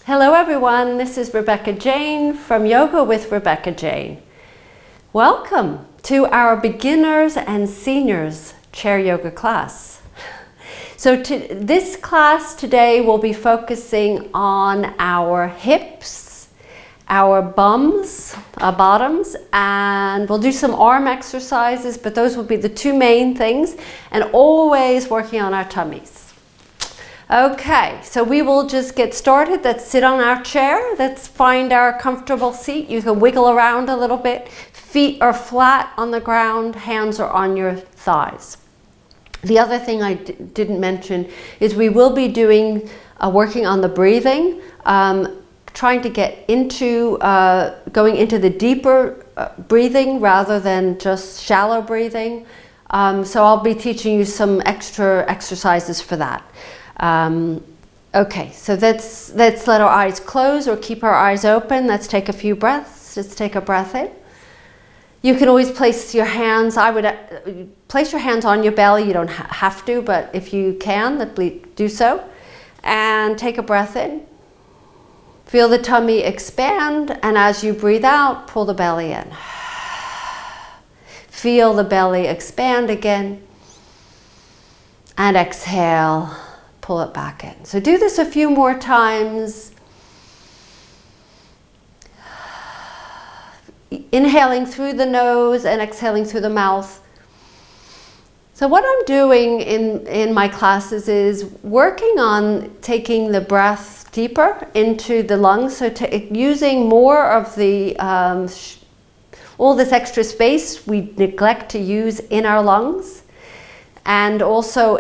Hello everyone, this is Rebecca Jane from Yoga with Rebecca Jane. Welcome to our beginners and seniors chair yoga class. So this class today will be focusing on our hips, our bums, our bottoms, and we'll do some arm exercises, but those will be the two main things, and always working on our tummies. Okay, so we will just get started. Let's sit on our chair. Let's find our comfortable seat. You can wiggle around a little bit. Feet are flat on the ground, hands are on your thighs. The other thing I didn't mention is we will be doing working on the breathing, trying to get into going into the deeper breathing rather than just shallow breathing. So I'll be teaching you some extra exercises for that. Okay, so let's let our eyes close or keep our eyes open. Let's take a few breaths. Just take a breath in. You can always place your hands, I would place your hands on your belly. You don't have to, but if you can, do so. And take a breath in. Feel the tummy expand, and as you breathe out, pull the belly in. Feel the belly expand again. And exhale. Pull it back in. So do this a few more times. Inhaling through the nose and exhaling through the mouth. So what I'm doing in my classes is working on taking the breath deeper into the lungs. So using more of the all this extra space we neglect to use in our lungs, and also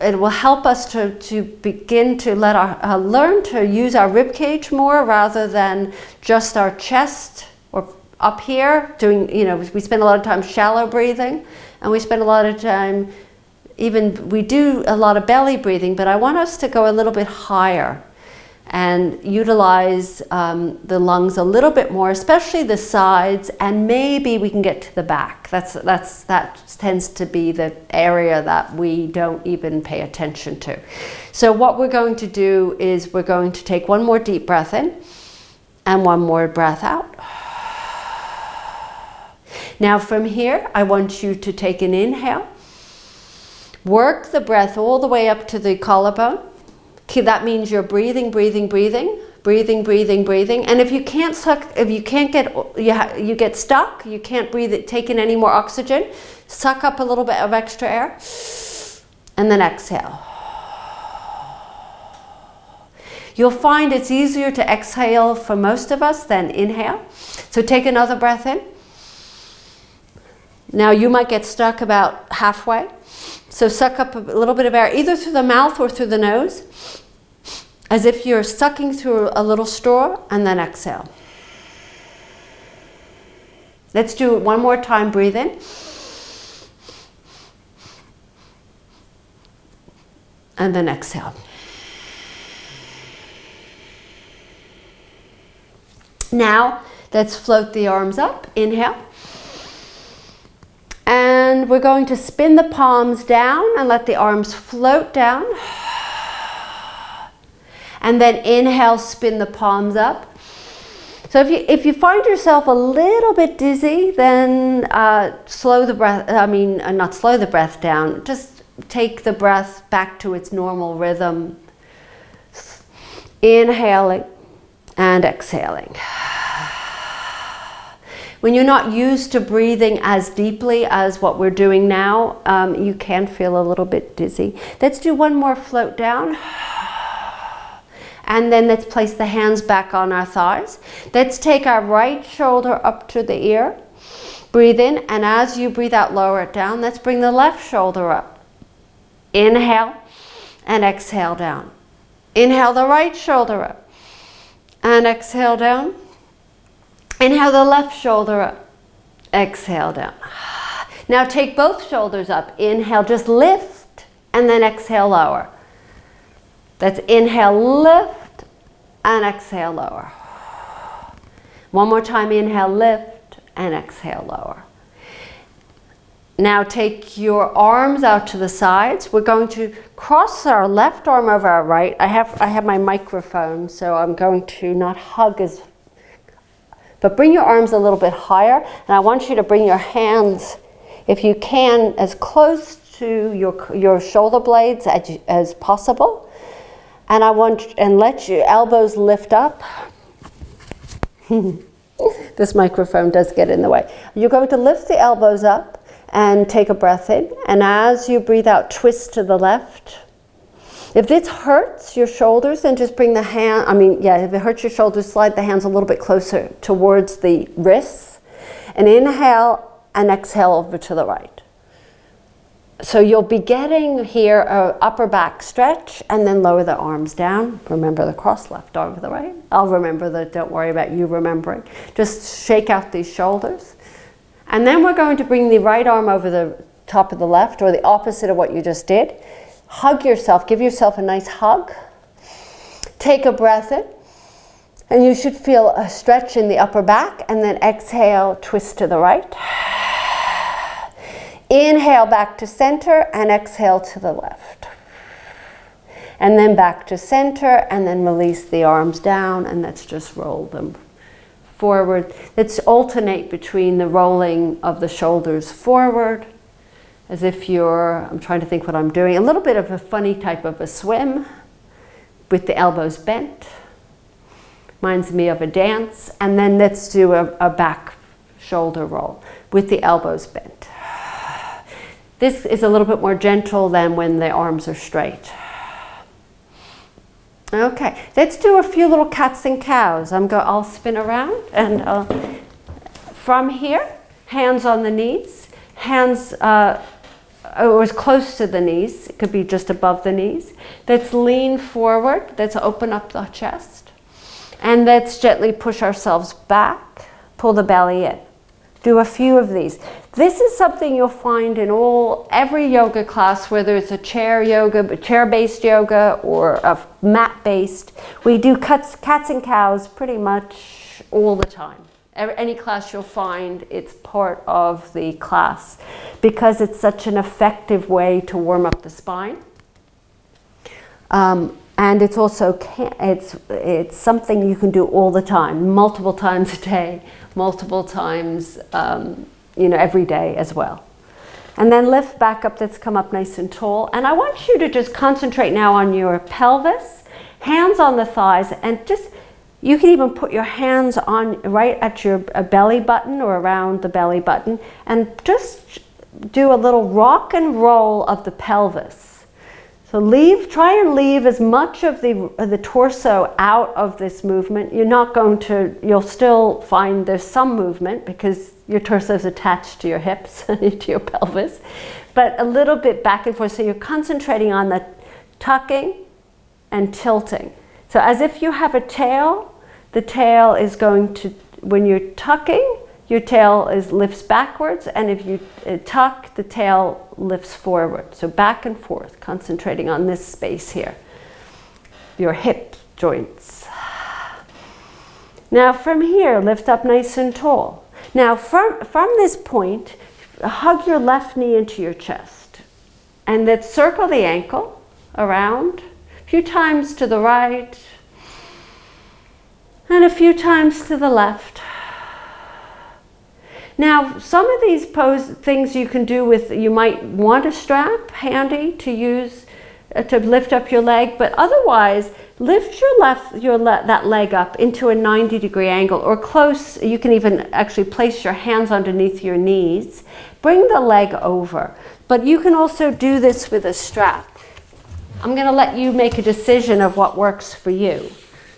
it will help us to begin to let our learn to use our rib cage more rather than just our chest or up here doing, we spend a lot of time shallow breathing, and we spend a lot of time we do a lot of belly breathing, but I want us to go a little bit higher and utilize the lungs a little bit more, especially the sides, and maybe we can get to the back. That tends to be the area that we don't even pay attention to. So what we're going to do is we're going to take one more deep breath in and one more breath out. Now from here, I want you to take an inhale. Work the breath all the way up to the collarbone. That means you're breathing, breathing, breathing, breathing, breathing, breathing. And if you can't you get stuck, you can't breathe, take in any more oxygen, suck up a little bit of extra air, and then exhale. You'll find it's easier to exhale for most of us than inhale. So take another breath in. Now you might get stuck about halfway. So suck up a little bit of air, either through the mouth or through the nose, as if you're sucking through a little straw, and then exhale. Let's do it one more time. Breathe in. And then exhale. Now, let's float the arms up. Inhale. And we're going to spin the palms down and let the arms float down. And then inhale, spin the palms up. So if you find yourself a little bit dizzy, then not slow the breath down. Just take the breath back to its normal rhythm. Inhaling and exhaling. When you're not used to breathing as deeply as what we're doing now, you can feel a little bit dizzy. Let's do one more float down. And then let's place the hands back on our thighs. Let's take our right shoulder up to the ear. Breathe in, and as you breathe out, lower it down. Let's bring the left shoulder up. Inhale and exhale down. Inhale the right shoulder up and exhale down. Inhale the left shoulder up, exhale down. Now take both shoulders up. Inhale, just lift, and then exhale, lower. Let's inhale, lift, and exhale, lower. One more time, inhale, lift, and exhale, lower. Now take your arms out to the sides. We're going to cross our left arm over our right. I have my microphone, so I'm going to not hug as, but bring your arms a little bit higher. And I want you to bring your hands, if you can, as close to your shoulder blades as possible. And let your elbows lift up. This microphone does get in the way. You're going to lift the elbows up and take a breath in. And as you breathe out, twist to the left. If this hurts your shoulders, then just bring the hand, if it hurts your shoulders, slide the hands a little bit closer towards the wrists. And inhale and exhale over to the right. So you'll be getting here an upper back stretch, and then lower the arms down. Remember the cross left arm to the right. I'll remember that, don't worry about you remembering. Just shake out these shoulders. And then we're going to bring the right arm over the top of the left, or the opposite of what you just did. Hug yourself, give yourself a nice hug. Take a breath in, and you should feel a stretch in the upper back, and then exhale, twist to the right. Inhale back to center, and exhale to the left. And then back to center, and then release the arms down, and let's just roll them forward. Let's alternate between the rolling of the shoulders forward, as if I'm trying to think what I'm doing, a little bit of a funny type of a swim with the elbows bent. Reminds me of a dance. And then let's do a back shoulder roll with the elbows bent. This is a little bit more gentle than when the arms are straight. Okay, let's do a few little cats and cows. I'll spin around, and from here, hands on the knees, hands or as close to the knees. It could be just above the knees. Let's lean forward. Let's open up the chest, and let's gently push ourselves back. Pull the belly in. Do a few of these. This is something you'll find in every yoga class, whether it's a chair-based yoga or a mat-based. We do cats and cows pretty much all the time. Any class you'll find, it's part of the class because it's such an effective way to warm up the spine. And it's also it's something you can do all the time, multiple times a day, multiple times every day as well. And then lift back up. Let's come up nice and tall. And I want you to just concentrate now on your pelvis, hands on the thighs, and you can even put your hands on right at your belly button or around the belly button, and just do a little rock and roll of the pelvis. So try and leave as much of the torso out of this movement. You'll still find there's some movement because your torso is attached to your hips, to your pelvis, but a little bit back and forth. So you're concentrating on the tucking and tilting. So as if you have a tail, the tail is going to, when you're tucking, your tail lifts backwards, and if you tuck, the tail lifts forward. So back and forth, concentrating on this space here, your hip joints. Now from here, lift up nice and tall. Now from this point, hug your left knee into your chest, and let's circle the ankle around, a few times to the right, and a few times to the left. Now, some of these things you can do you might want a strap handy to use to lift up your leg, but otherwise, lift that leg up into a 90-degree angle or close. You can even actually place your hands underneath your knees. Bring the leg over, but you can also do this with a strap. I'm going to let you make a decision of what works for you.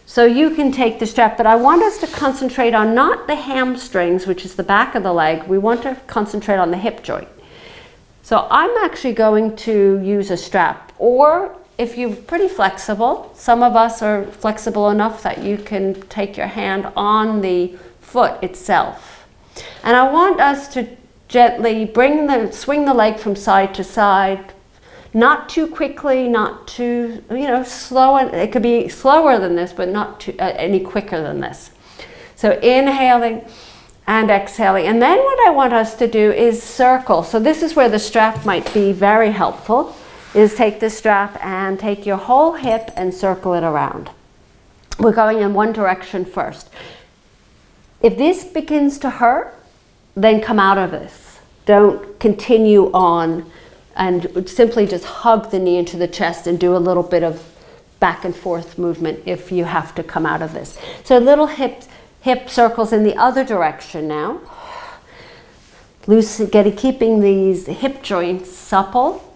So you can take the strap, but I want us to concentrate on not the hamstrings, which is the back of the leg. We want to concentrate on the hip joint. So I'm actually going to use a strap, or if you're pretty flexible, some of us are flexible enough that you can take your hand on the foot itself. And I want us to gently swing the leg from side to side, not too quickly, not too, slow. It could be slower than this, but not too, any quicker than this. So inhaling and exhaling. And then what I want us to do is circle. So this is where the strap might be very helpful, is take the strap and take your whole hip and circle it around. We're going in one direction first. If this begins to hurt, then come out of this. Don't continue on and simply just hug the knee into the chest and do a little bit of back and forth movement if you have to come out of this. So little hip circles in the other direction now. Keeping these hip joints supple,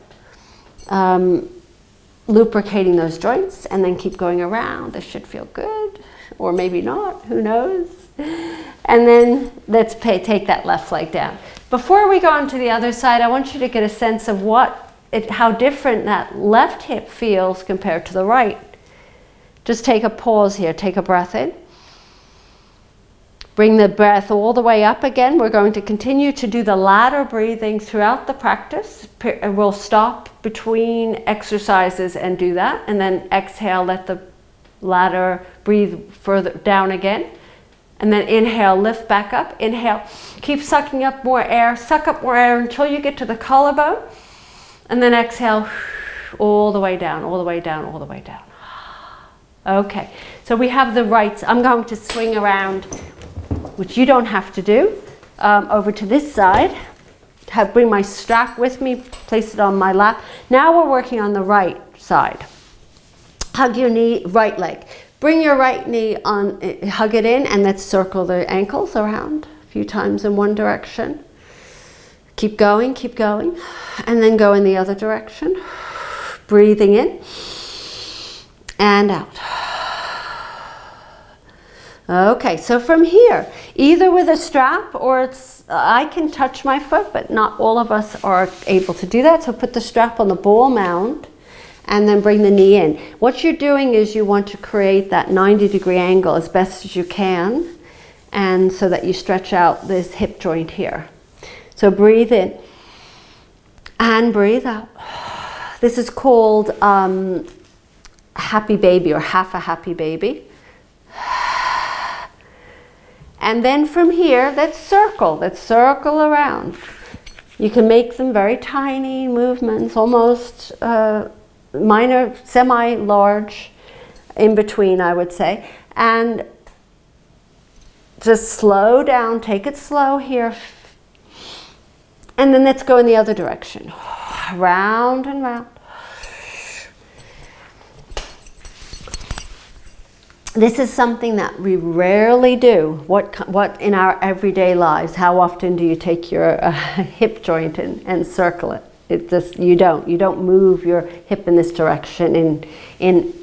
lubricating those joints, and then keep going around. This should feel good, or maybe not, who knows? And then let's take that left leg down. Before we go on to the other side, I want you to get a sense of how different that left hip feels compared to the right. Just take a pause here, take a breath in. Bring the breath all the way up again. We're going to continue to do the ladder breathing throughout the practice. We'll stop between exercises and do that, and then exhale, let the ladder breathe further down again. And then inhale, lift back up. Inhale, keep sucking up more air. Suck up more air until you get to the collarbone. And then exhale all the way down, all the way down, all the way down. Okay, so we have the right. I'm going to swing around, which you don't have to do, over to this side. Bring my strap with me, place it on my lap. Now we're working on the right side. Hug your knee, right leg. Bring your right knee on, hug it in, and let's circle the ankles around a few times in one direction. Keep going, and then go in the other direction. Breathing in and out. Okay, so from here, either with a strap or I can touch my foot, but not all of us are able to do that. So put the strap on the ball mound and then bring the knee in. What you're doing is you want to create that 90-degree angle as best as you can, and so that you stretch out this hip joint here. So breathe in and breathe out. This is called happy baby, or half a happy baby. And then from here, let's circle around. You can make them very tiny movements, almost minor, semi-large, in between, I would say. And just slow down, take it slow here. And then let's go in the other direction. Round and round. This is something that we rarely do. What in our everyday lives, how often do you take your hip joint and circle it? You don't move your hip in this direction in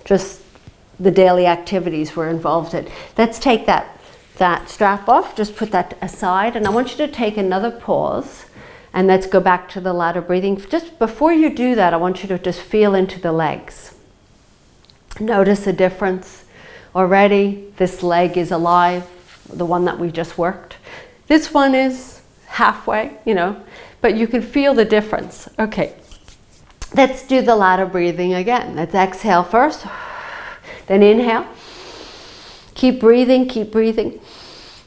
just the daily activities we're involved in. Let's take that strap off, just put that aside, and I want you to take another pause, and let's go back to the ladder breathing. Just before you do that, I want you to just feel into the legs. Notice a difference. Already this leg is alive, the one that we just worked. This one is halfway, but you can feel the difference. Okay, let's do the ladder breathing again. Let's exhale first, then inhale. Keep breathing.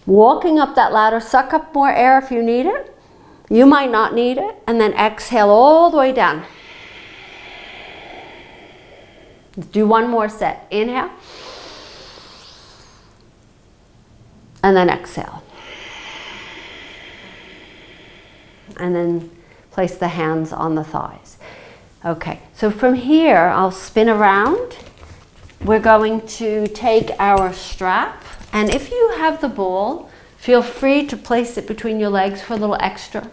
Walking up that ladder, suck up more air if you need it. You might not need it. And then exhale all the way down. Let's do one more set. Inhale. And then exhale. And then place the hands on the thighs. Okay, so from here, I'll spin around. We're going to take our strap, and if you have the ball, feel free to place it between your legs for a little extra.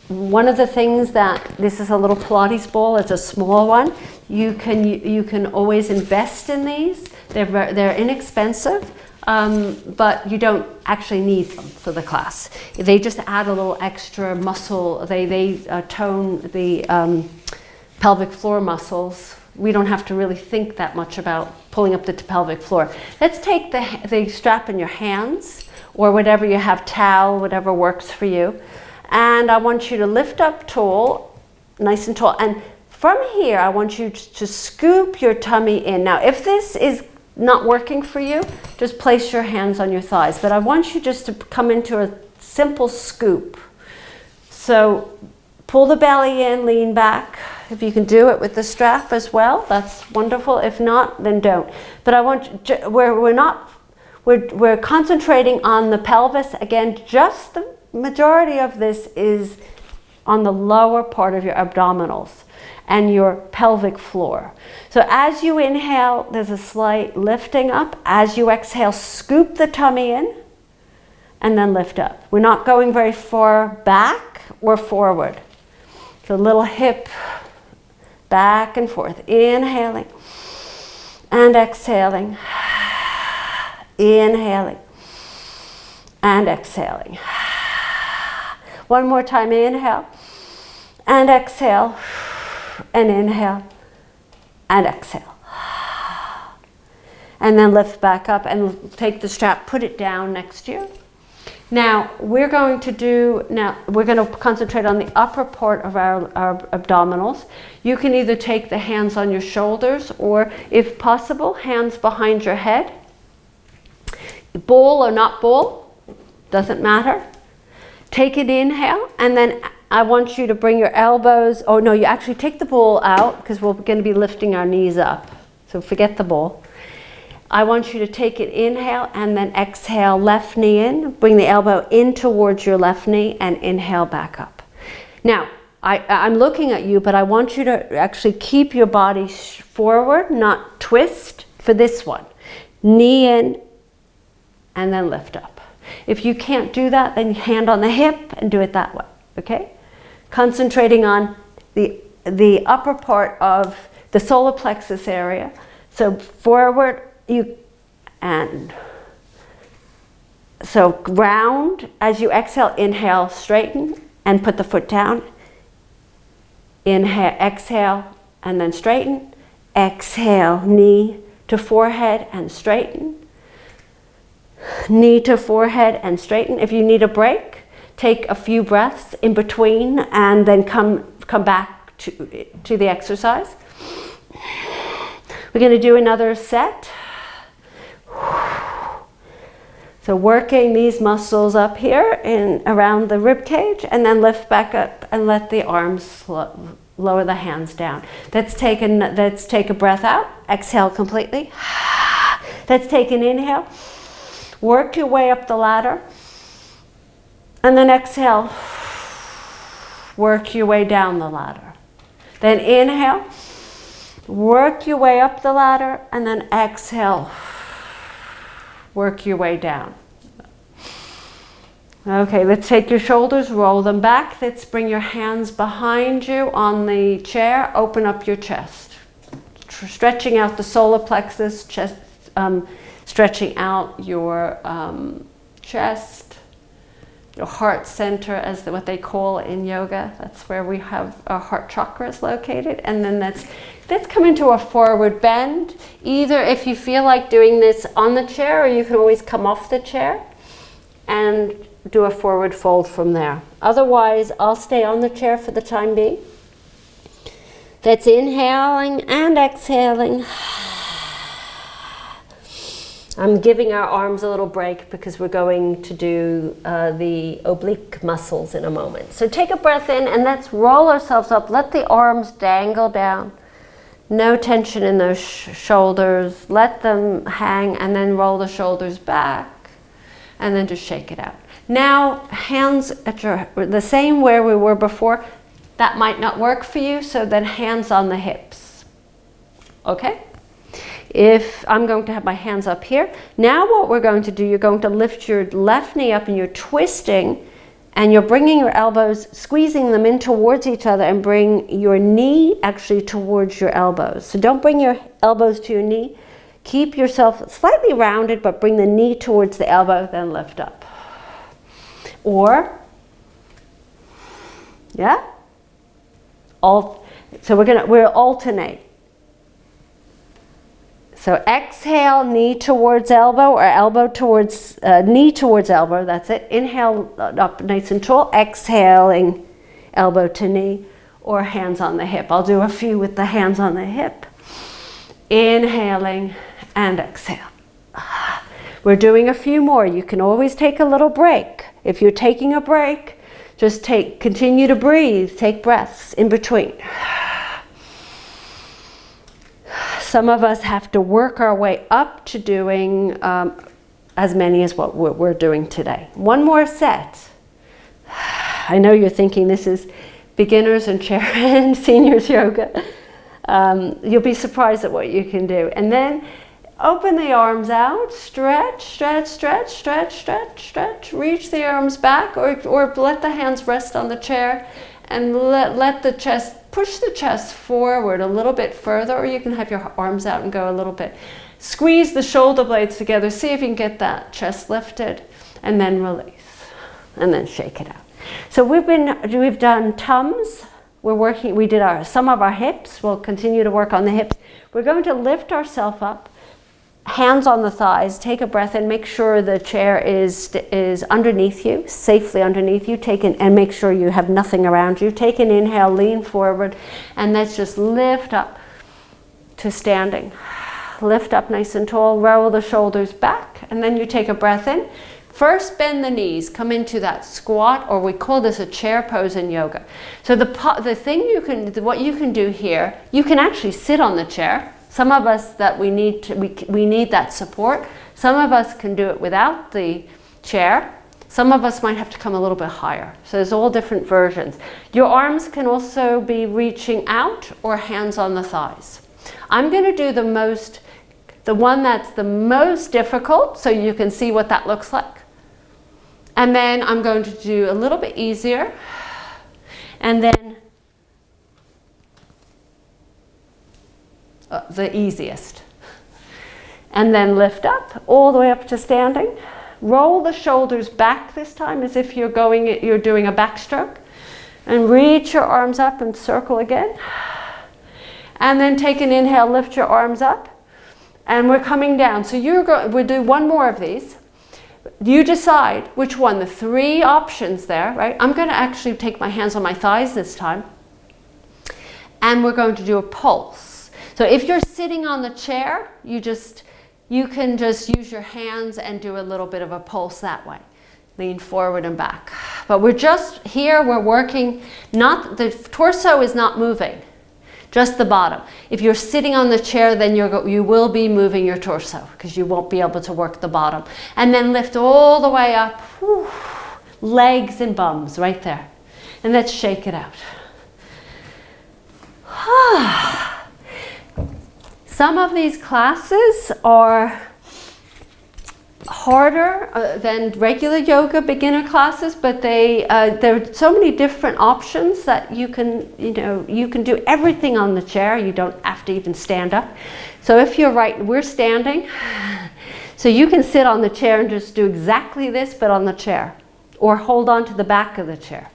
One of the things this is a little Pilates ball, it's a small one. You can always invest in these. They're inexpensive, but you don't actually need them for the class. They just add a little extra muscle. They tone the pelvic floor muscles. We don't have to really think that much about pulling up the pelvic floor. Let's take the strap in your hands, or whatever you have, towel, whatever works for you. And I want you to lift up tall, nice and tall. And from here, I want you to scoop your tummy in. Now, if this is not working for you, just place your hands on your thighs. But I want you just to come into a simple scoop. So pull the belly in, lean back. If you can do it with the strap as well, that's wonderful. If not, then don't. But I want, we're concentrating on the pelvis. Again, just the majority of this is on the lower part of your abdominals and your pelvic floor. So as you inhale, there's a slight lifting up. As you exhale, scoop the tummy in and then lift up. We're not going very far back or forward. So a little hip back and forth, inhaling and exhaling, inhaling and exhaling. One more time, inhale and exhale, and inhale and exhale. And then lift back up and take the strap, put it down next to you. Now we're going to concentrate on the upper part of our abdominals. You can either take the hands on your shoulders or, if possible, hands behind your head. Bowl or not bowl, doesn't matter. Take an inhale, and then I want you to bring your elbows, oh no, you actually take the bowl out because we're going to be lifting our knees up. So forget the bowl. I want you to take an inhale and then exhale, left knee in, bring the elbow in towards your left knee and inhale back up. Now, I'm looking at you, but I want you to actually keep your body forward, not twist for this one. Knee in and then lift up. If you can't do that, then hand on the hip and do it that way, okay? Concentrating on the upper part of the solar plexus area. So forward, so round. As you exhale, inhale, straighten and put the foot down. Inhale, exhale, and then straighten. Exhale, knee to forehead and straighten. Knee to forehead and straighten. If you need a break, take a few breaths in between and then come back to the exercise. We're going to do another set. So working these muscles up here around the rib cage, and then lift back up and let the arms lower the hands down. Let's take a breath out. Exhale completely. Let's take an inhale. Work your way up the ladder. And then exhale. Work your way down the ladder. Then inhale. Work your way up the ladder, and then exhale. Work your way down. Okay, let's take your shoulders, roll them back. Let's bring your hands behind you on the chair. Open up your chest. Stretching out the solar plexus, chest, stretching out your chest, your heart center, as what they call in yoga. That's where we have our heart chakras located. And then let's come into a forward bend. Either if you feel like doing this on the chair, or you can always come off the chair and do a forward fold from there. Otherwise, I'll stay on the chair for the time being. That's inhaling and exhaling. I'm giving our arms a little break because we're going to do the oblique muscles in a moment. So take a breath in and let's roll ourselves up. Let the arms dangle down. No tension in those shoulders. Let them hang and then roll the shoulders back and then just shake it out. Now, hands at the same where we were before. That might not work for you, so then hands on the hips. Okay? If I'm going to have my hands up here. Now what we're going to do, you're going to lift your left knee up and you're twisting and you're bringing your elbows, squeezing them in towards each other and bring your knee actually towards your elbows. So don't bring your elbows to your knee. Keep yourself slightly rounded, but bring the knee towards the elbow, then lift up. Or, yeah? So we'll alternate. So exhale, knee towards elbow, or elbow towards, knee towards elbow, that's it. Inhale up nice and tall, exhaling elbow to knee, or hands on the hip. I'll do a few with the hands on the hip. Inhaling and exhale. We're doing a few more. You can always take a little break. If you're taking a break, just continue to breathe. Take breaths in between. Some of us have to work our way up to doing as many as what we're doing today. One more set. I know you're thinking this is beginners and chair and seniors yoga. You'll be surprised at what you can do. And then open the arms out, stretch, stretch, stretch, stretch, stretch, stretch. Reach the arms back, or let the hands rest on the chair, and let the chest, push the chest forward a little bit further, or you can have your arms out and go a little bit. Squeeze the shoulder blades together, see if you can get that chest lifted, and then release, and then shake it out. So we've done tums. We did some of our hips. We'll continue to work on the hips. We're going to lift ourselves up, hands on the thighs, take a breath in, make sure the chair is underneath you, safely underneath you, and make sure you have nothing around you. Take an inhale, lean forward, and let's just lift up to standing. Lift up nice and tall, roll the shoulders back, and then you take a breath in. First, bend the knees, come into that squat, or we call this a chair pose in yoga. So what you can do here, you can actually sit on the chair. Some of us that we need that support. Some of us can do it without the chair. Some of us might have to come a little bit higher. So there's all different versions. Your arms can also be reaching out or hands on the thighs. I'm going to do the one that's the most difficult, so you can see what that looks like. And then I'm going to do a little bit easier. And then the easiest. And then lift up, all the way up to standing. Roll the shoulders back this time as if you're doing a backstroke. And reach your arms up and circle again. And then take an inhale, lift your arms up. And we're coming down. So we'll do one more of these. You decide which one, the three options there, right? I'm going to actually take my hands on my thighs this time. And we're going to do a pulse. So if you're sitting on the chair, you can just use your hands and do a little bit of a pulse that way. Lean forward and back. But we're working, the torso is not moving. Just the bottom. If you're sitting on the chair, then you will be moving your torso because you won't be able to work the bottom. And then lift all the way up. Whew, legs and bums right there. And let's shake it out. Some of these classes are harder than regular yoga beginner classes, but there are so many different options that you can do everything on the chair. You don't have to even stand up. So if you're right, we're standing. So you can sit on the chair and just do exactly this, but on the chair, or hold on to the back of the chair.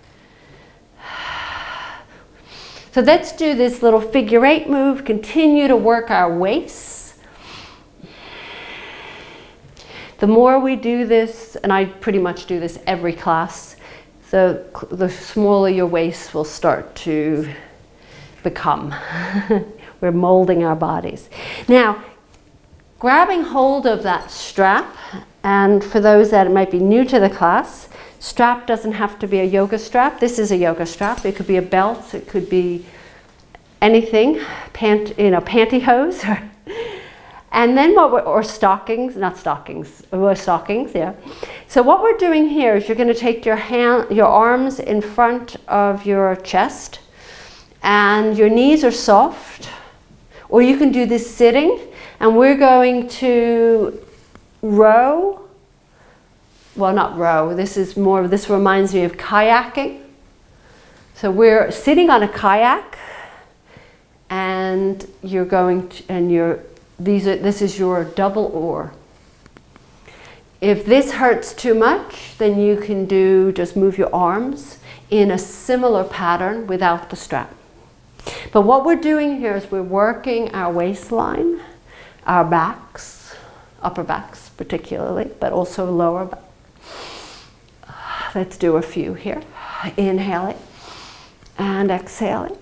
So let's do this little figure 8 move, continue to work our waist. The more we do this, and I pretty much do this every class, the smaller your waist will start to become. We're molding our bodies. Now, grabbing hold of that strap, and for those that might be new to the class, strap doesn't have to be a yoga strap. This is a yoga strap. It could be a belt. It could be anything, pantyhose. And then or stockings, stockings, yeah. So what we're doing here is you're going to take your arms in front of your chest, and your knees are soft, or you can do this sitting, and we're going to row. Well, not row. This reminds me of kayaking. So we're sitting on a kayak, and this is your double oar. If this hurts too much, then you can just move your arms in a similar pattern without the strap. But what we're doing here is we're working our waistline, our backs, upper backs particularly, but also lower back. Let's do a few here. Inhaling and exhaling.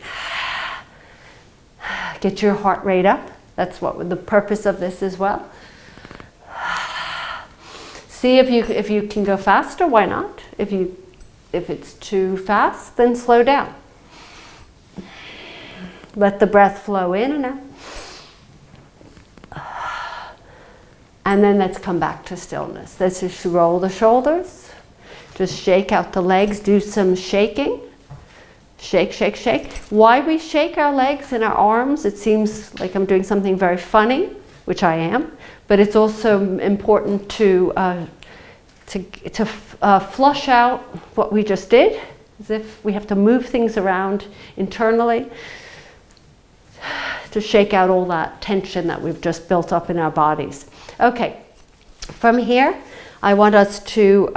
Get your heart rate up. That's what the purpose of this as well. See if you can go faster, why not? If it's too fast, then slow down. Let the breath flow in and out. And then let's come back to stillness. Let's just roll the shoulders. Just shake out the legs. Do some shaking. Shake, shake, shake. Why we shake our legs and our arms, it seems like I'm doing something very funny, which I am, but it's also important to flush out what we just did, as if we have to move things around internally to shake out all that tension that we've just built up in our bodies. Okay, from here, I want us to,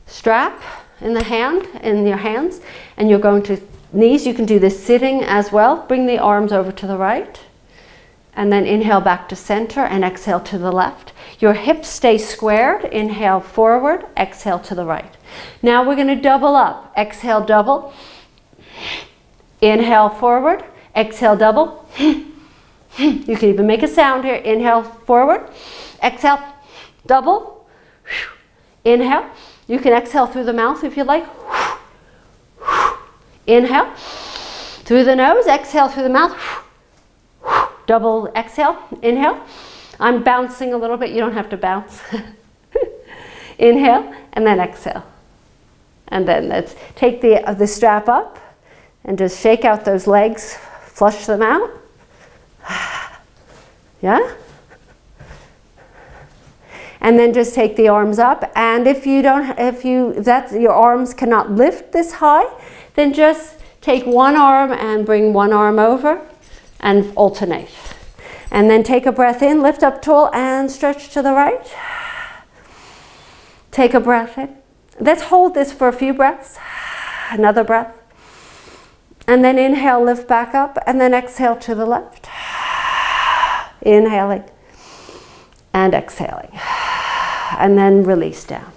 strap in your hands, and you're going to knees. You can do this sitting as well. Bring the arms over to the right, and then inhale back to center and exhale to the left. Your hips stay squared. Inhale forward, exhale to the right. Now we're going to double up. Exhale, double. Inhale forward, exhale, double. You can even make a sound here. Inhale forward, exhale, double. Inhale. You can exhale through the mouth if you like. Inhale through the nose, exhale through the mouth. Double exhale, inhale. I'm bouncing a little bit, you don't have to bounce. Inhale and then exhale. And then let's take the strap up and just shake out those legs, flush them out. Yeah? And then just take the arms up, and if your arms cannot lift this high, then just take one arm and bring one arm over and alternate. And then take a breath in, lift up tall and stretch to the right. Take a breath in. Let's hold this for a few breaths. Another breath. And then inhale, lift back up, and then exhale to the left. Inhaling and exhaling. And then release down.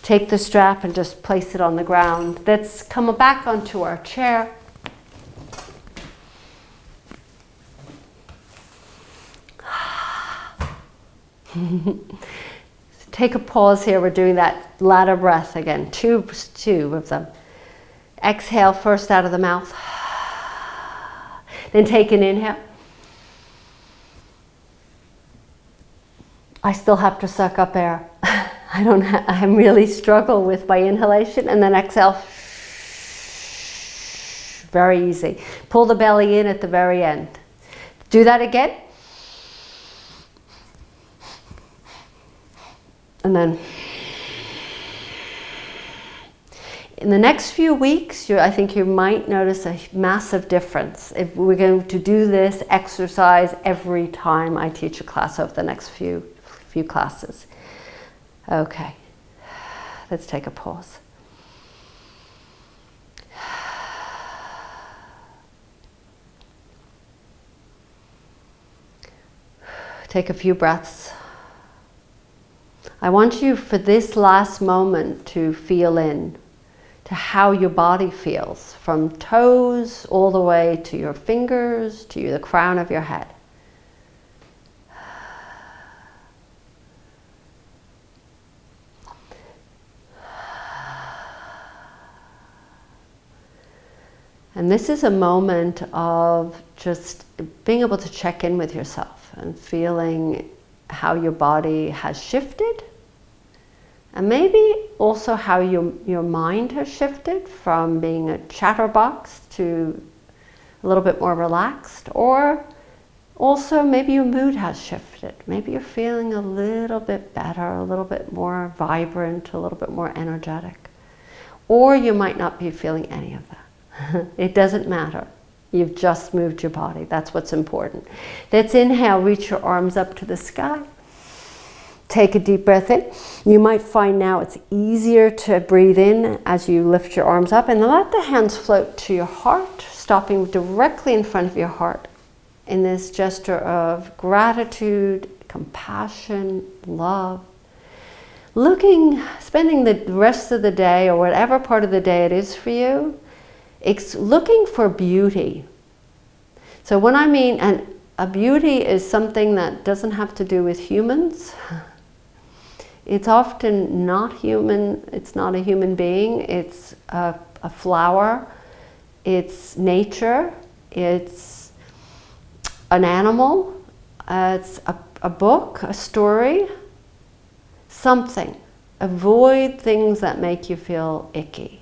Take the strap and just place it on the ground. Let's come back onto our chair. Take a pause here. We're doing that ladder breath again. Two of them. Exhale first out of the mouth. Then take an inhale. I still have to suck up air. I really struggle with my inhalation, and then exhale. Very easy. Pull the belly in at the very end. Do that again. And then in the next few weeks, I think you might notice a massive difference if we're going to do this exercise every time I teach a class over the next few classes. Okay, let's take a pause. Take a few breaths. I want you for this last moment to feel in to how your body feels, from toes all the way to your fingers, to the crown of your head. And this is a moment of just being able to check in with yourself and feeling how your body has shifted, and maybe also how your mind has shifted from being a chatterbox to a little bit more relaxed, or also maybe your mood has shifted. Maybe you're feeling a little bit better, a little bit more vibrant, a little bit more energetic. Or you might not be feeling any of that. It doesn't matter. You've just moved your body. That's what's important. Let's inhale, reach your arms up to the sky. Take a deep breath in. You might find now it's easier to breathe in as you lift your arms up, and let the hands float to your heart, stopping directly in front of your heart in this gesture of gratitude, compassion, love. Spending the rest of the day, or whatever part of the day it is for you, it's looking for beauty. So when I mean, and a beauty is something that doesn't have to do with humans. It's often not human, it's not a human being, it's a flower, it's nature, it's an animal, it's a book, a story, something. Avoid things that make you feel icky,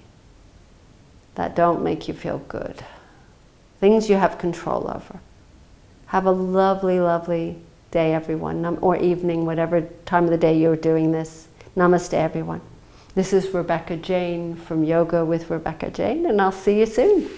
that don't make you feel good. Things you have control over. Have a lovely, lovely day, everyone, or evening, whatever time of the day you're doing this. Namaste, everyone. This is Rebecca Jane from Yoga with Rebecca Jane, and I'll see you soon.